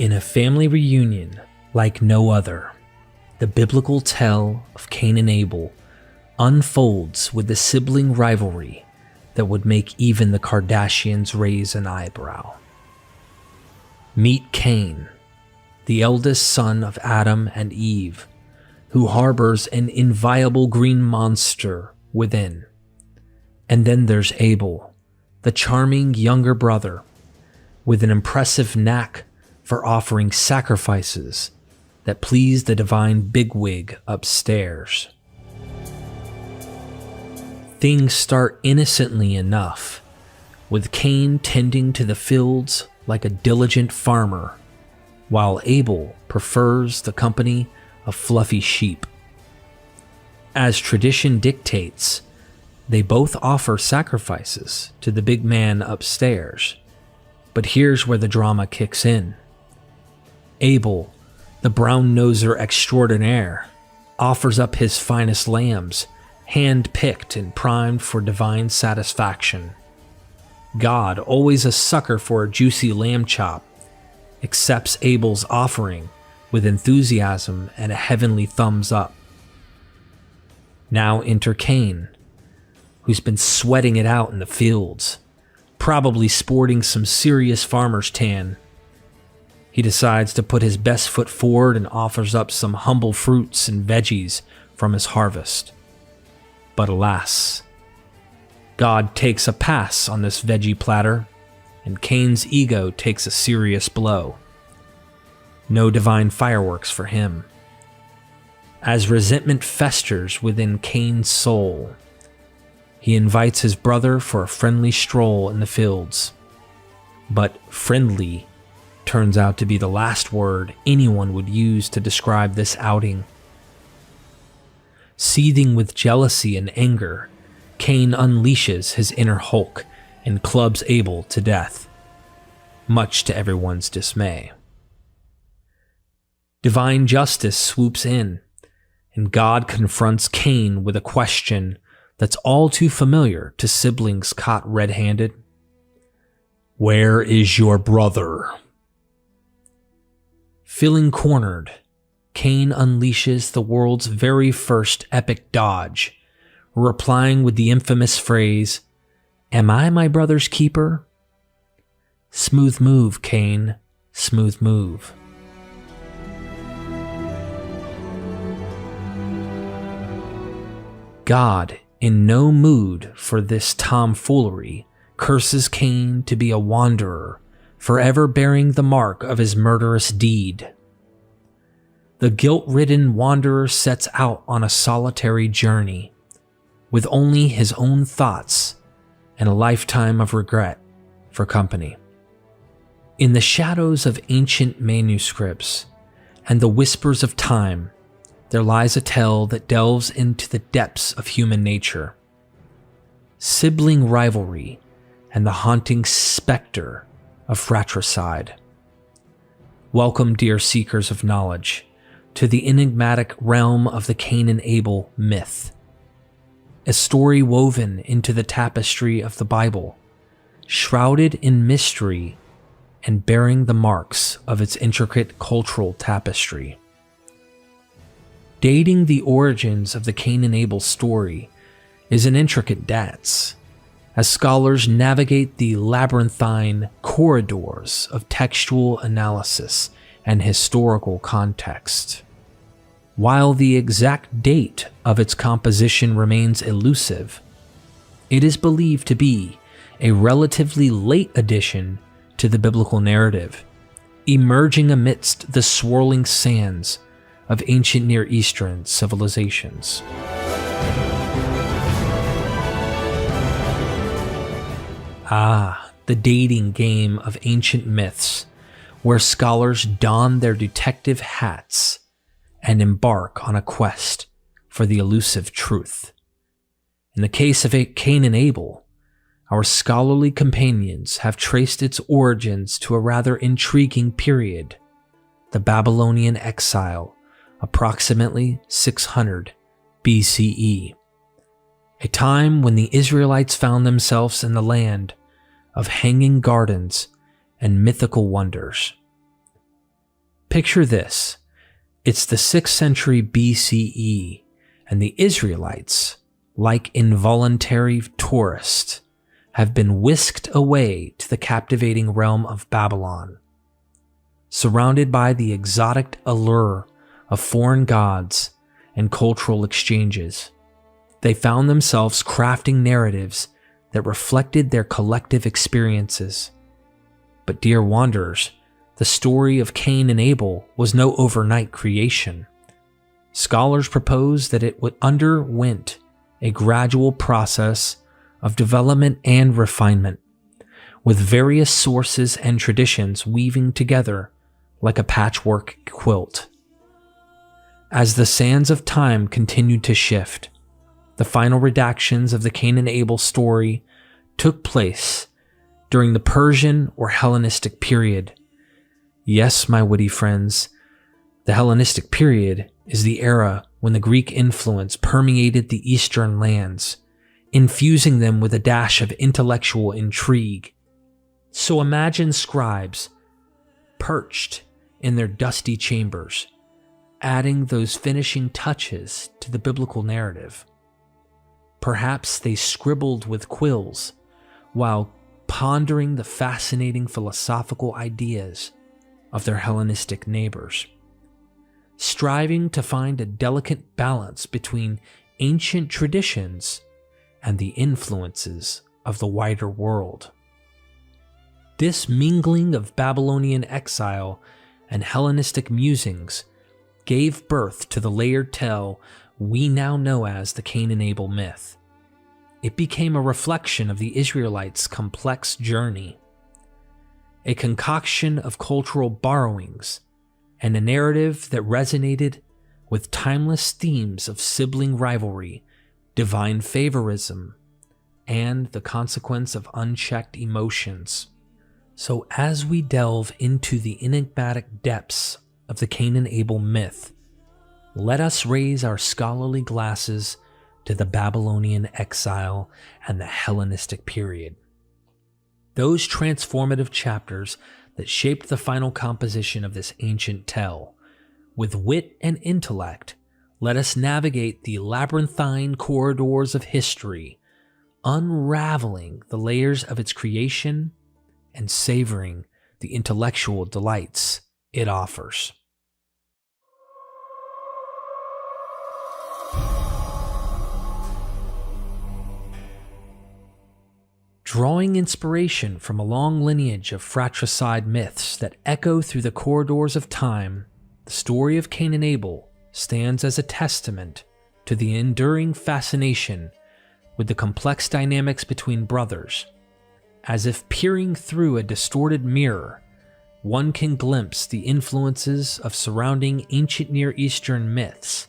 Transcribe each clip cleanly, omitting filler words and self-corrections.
In a family reunion like no other, the biblical tale of Cain and Abel unfolds with the sibling rivalry that would make even the Kardashians raise an eyebrow. Meet Cain, the eldest son of Adam and Eve, who harbors an inviolable green monster within. And then there's Abel, the charming younger brother, with an impressive knack for offering sacrifices that please the divine bigwig upstairs. Things start innocently enough, with Cain tending to the fields like a diligent farmer, while Abel prefers the company of fluffy sheep. As tradition dictates, they both offer sacrifices to the big man upstairs. But here's where the drama kicks in. Abel, the brown-noser extraordinaire, offers up his finest lambs, hand-picked and primed for divine satisfaction. God, always a sucker for a juicy lamb chop, accepts Abel's offering with enthusiasm and a heavenly thumbs up. Now enter Cain, who's been sweating it out in the fields, probably sporting some serious farmer's tan. He decides to put his best foot forward and offers up some humble fruits and veggies from his harvest. But alas, God takes a pass on this veggie platter, and Cain's ego takes a serious blow. No divine fireworks for him. As resentment festers within Cain's soul, he invites his brother for a friendly stroll in the fields. But friendly turns out to be the last word anyone would use to describe this outing. Seething with jealousy and anger, Cain unleashes his inner Hulk and clubs Abel to death, much to everyone's dismay. Divine justice swoops in, and God confronts Cain with a question that's all too familiar to siblings caught red-handed. Where is your brother? Feeling cornered, Cain unleashes the world's very first epic dodge, replying with the infamous phrase, "Am I my brother's keeper?" Smooth move, Cain, smooth move. God, in no mood for this tomfoolery, curses Cain to be a wanderer, forever bearing the mark of his murderous deed. The guilt-ridden wanderer sets out on a solitary journey, with only his own thoughts and a lifetime of regret for company. In the shadows of ancient manuscripts and the whispers of time, there lies a tale that delves into the depths of human nature. Sibling rivalry and the haunting specter of fratricide. Welcome, dear seekers of knowledge, to the enigmatic realm of the Cain and Abel myth. A story woven into the tapestry of the Bible, shrouded in mystery and bearing the marks of its intricate cultural tapestry. Dating the origins of the Cain and Abel story is an intricate dance, as scholars navigate the labyrinthine corridors of textual analysis and historical context. While the exact date of its composition remains elusive, it is believed to be a relatively late addition to the biblical narrative, emerging amidst the swirling sands of ancient Near Eastern civilizations. The dating game of ancient myths, where scholars don their detective hats and embark on a quest for the elusive truth. In the case of Cain and Abel, our scholarly companions have traced its origins to a rather intriguing period, the Babylonian exile, approximately 600 BCE, a time when the Israelites found themselves in the land of hanging gardens and mythical wonders. Picture this. It's the 6th century BCE, and the Israelites, like involuntary tourists, have been whisked away to the captivating realm of Babylon. Surrounded by the exotic allure of foreign gods and cultural exchanges, they found themselves crafting narratives that reflected their collective experiences. But dear wanderers, the story of Cain and Abel was no overnight creation. Scholars propose that it underwent a gradual process of development and refinement, with various sources and traditions weaving together like a patchwork quilt. As the sands of time continued to shift, the final redactions of the Cain and Abel story took place during the Persian or Hellenistic period. Yes, my witty friends, the Hellenistic period is the era when the Greek influence permeated the eastern lands, infusing them with a dash of intellectual intrigue. So imagine scribes perched in their dusty chambers, adding those finishing touches to the biblical narrative. Perhaps they scribbled with quills while pondering the fascinating philosophical ideas of their Hellenistic neighbors, striving to find a delicate balance between ancient traditions and the influences of the wider world. This mingling of Babylonian exile and Hellenistic musings gave birth to the layered tale we now know as the Cain and Abel myth. It became a reflection of the Israelites' complex journey, a concoction of cultural borrowings, and a narrative that resonated with timeless themes of sibling rivalry, divine favoritism, and the consequence of unchecked emotions. So as we delve into the enigmatic depths of the Cain and Abel myth, let us raise our scholarly glasses to the Babylonian exile and the Hellenistic period. Those transformative chapters that shaped the final composition of this ancient tale. With wit and intellect, let us navigate the labyrinthine corridors of history, unraveling the layers of its creation and savoring the intellectual delights it offers. Drawing inspiration from a long lineage of fratricide myths that echo through the corridors of time, the story of Cain and Abel stands as a testament to the enduring fascination with the complex dynamics between brothers. As if peering through a distorted mirror, one can glimpse the influences of surrounding ancient Near Eastern myths,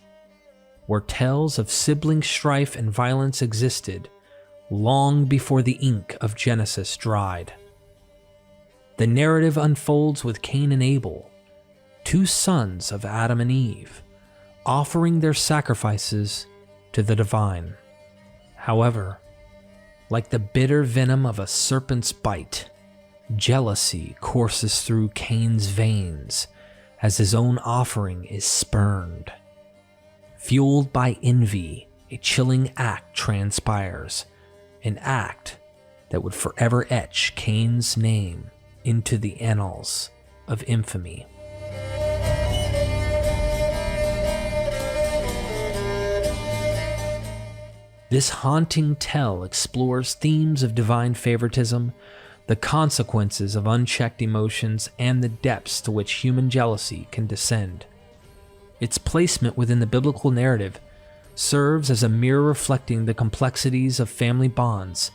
where tales of sibling strife and violence existed long before the ink of Genesis dried. The narrative unfolds with Cain and Abel, two sons of Adam and Eve, offering their sacrifices to the divine. However, like the bitter venom of a serpent's bite, jealousy courses through Cain's veins as his own offering is spurned. Fueled by envy, a chilling act transpires, an act that would forever etch Cain's name into the annals of infamy. This haunting tale explores themes of divine favoritism, the consequences of unchecked emotions, and the depths to which human jealousy can descend. Its placement within the biblical narrative serves as a mirror reflecting the complexities of family bonds,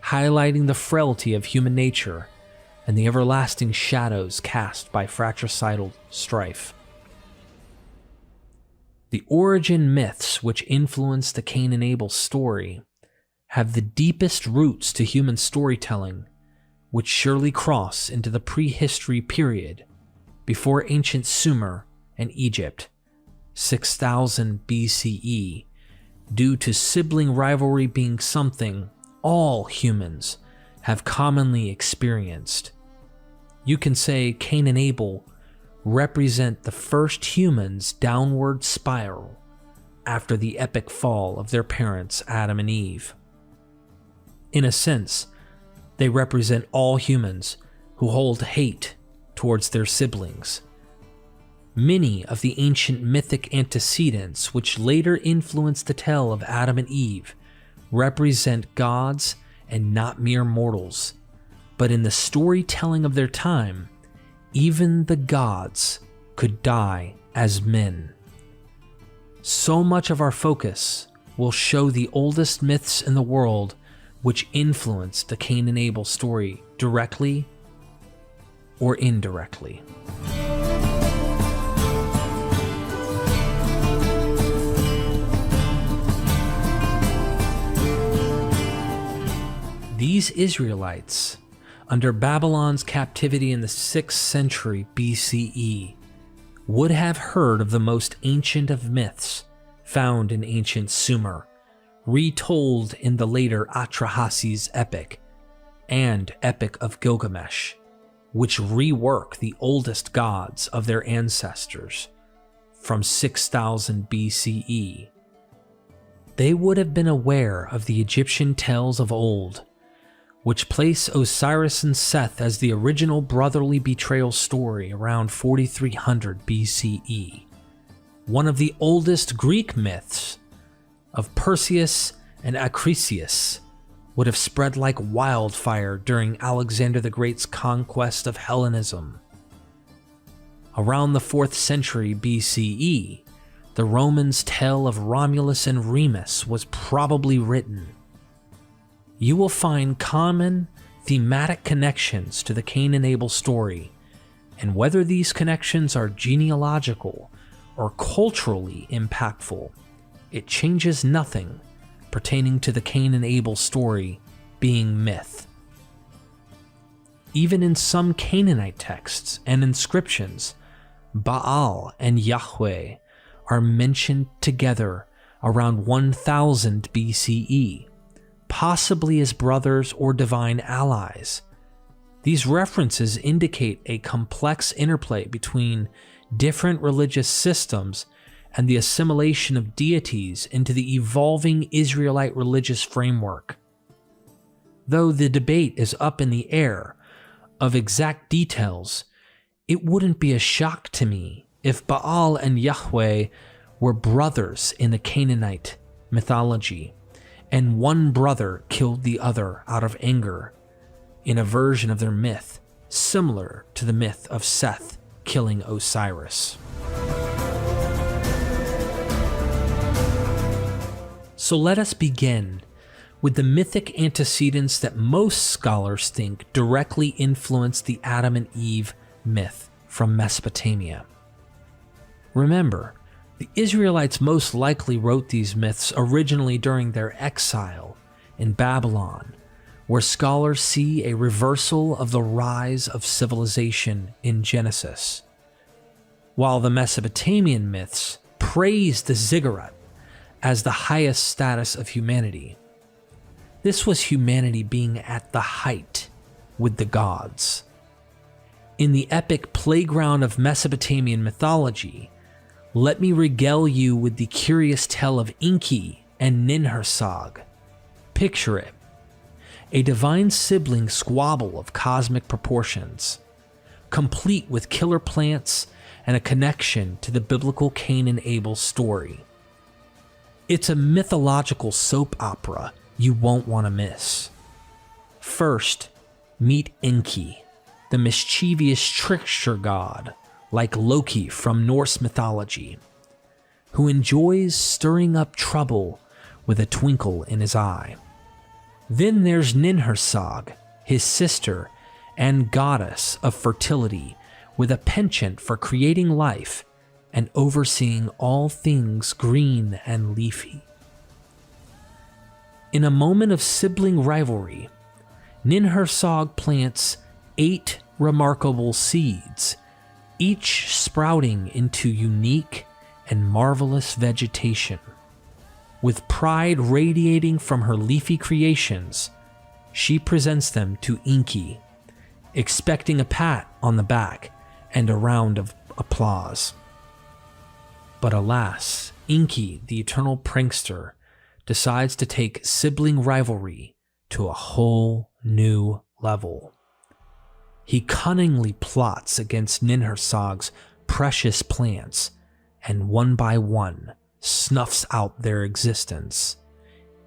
highlighting the frailty of human nature and the everlasting shadows cast by fratricidal strife. The origin myths which influence the Cain and Abel story have the deepest roots to human storytelling, which surely cross into the prehistory period before ancient Sumer and Egypt, 6000 BCE, due to sibling rivalry being something all humans have commonly experienced. You can say Cain and Abel represent the first humans' downward spiral after the epic fall of their parents Adam and Eve. In a sense, they represent all humans who hold hate towards their siblings. Many of the ancient mythic antecedents which later influenced the tale of Adam and Eve represent gods and not mere mortals, but in the storytelling of their time, even the gods could die as men. So much of our focus will show the oldest myths in the world which influenced the Cain and Abel story directly or indirectly. These Israelites, under Babylon's captivity in the 6th century BCE, would have heard of the most ancient of myths found in ancient Sumer, retold in the later Atrahasis epic and Epic of Gilgamesh, which rework the oldest gods of their ancestors from 6000 BCE. They would have been aware of the Egyptian tales of old, which place Osiris and Set as the original brotherly betrayal story around 4300 BCE. One of the oldest Greek myths of Perseus and Acrisius would have spread like wildfire during Alexander the Great's conquest of Hellenism. Around the 4th century BCE, the Romans' tale of Romulus and Remus was probably written. You will find common thematic connections to the Cain and Abel story, and whether these connections are genealogical or culturally impactful, it changes nothing pertaining to the Cain and Abel story being myth. Even in some Canaanite texts and inscriptions, Baal and YHWH are mentioned together around 1000 BCE, possibly as brothers or divine allies. These references indicate a complex interplay between different religious systems and the assimilation of deities into the evolving Israelite religious framework. Though the debate is up in the air of exact details, it wouldn't be a shock to me if Baal and YHWH were brothers in the Canaanite mythology, and one brother killed the other out of anger in a version of their myth similar to the myth of Seth killing Osiris. So let us begin with the mythic antecedents that most scholars think directly influenced the Adam and Eve myth from Mesopotamia. Remember, the Israelites most likely wrote these myths originally during their exile in Babylon, where scholars see a reversal of the rise of civilization in Genesis, while the Mesopotamian myths praise the ziggurat as the highest status of humanity. This was humanity being at the height with the gods. In the epic playground of Mesopotamian mythology, let me regale you with the curious tale of Inky and Ninhursog. Picture it: a divine sibling squabble of cosmic proportions, complete with killer plants and a connection to the biblical Cain and Abel story. It's a mythological soap opera you won't want to miss. First, meet Enki, the mischievous trickster god, like Loki from Norse mythology, who enjoys stirring up trouble with a twinkle in his eye. Then there's Ninhursog, his sister and goddess of fertility, with a penchant for creating life and overseeing all things green and leafy. In a moment of sibling rivalry, Ninhursog plants 8 remarkable seeds, each sprouting into unique and marvelous vegetation. With pride radiating from her leafy creations, she presents them to Inky, expecting a pat on the back and a round of applause. But alas, Inky, the eternal prankster, decides to take sibling rivalry to a whole new level. He cunningly plots against Ninhursog's precious plants and one by one snuffs out their existence.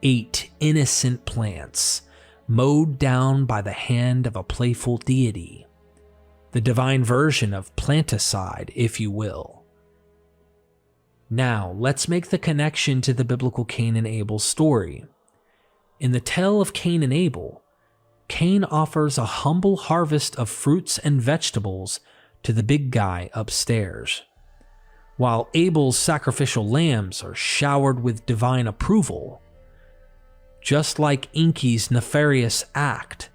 8 innocent plants, mowed down by the hand of a playful deity. The divine version of planticide, if you will. Now, let's make the connection to the biblical Cain and Abel story. In the tale of Cain and Abel, Cain offers a humble harvest of fruits and vegetables to the big guy upstairs, while Abel's sacrificial lambs are showered with divine approval. Just like Inky's nefarious act,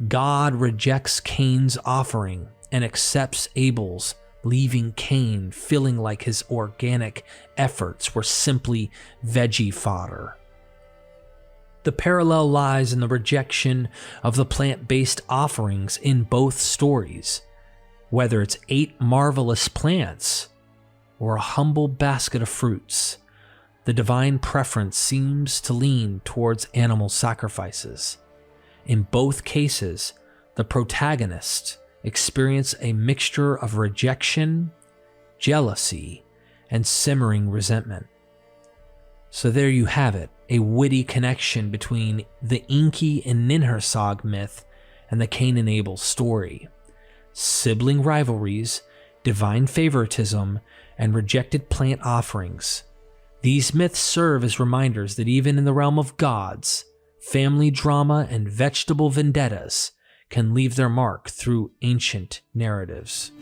God rejects Cain's offering and accepts Abel's, leaving Cain feeling like his organic efforts were simply veggie fodder. The parallel lies in the rejection of the plant-based offerings in both stories, whether it's 8 marvelous plants or a humble basket of fruits. The divine preference seems to lean towards animal sacrifices. In both cases, the protagonists experience a mixture of rejection, jealousy, and simmering resentment. So there you have it, a witty connection between the Inky and Ninhursog myth and the Cain and Abel story. Sibling rivalries, divine favoritism, and rejected plant offerings. These myths serve as reminders that even in the realm of gods, family drama and vegetable vendettas can leave their mark through ancient narratives.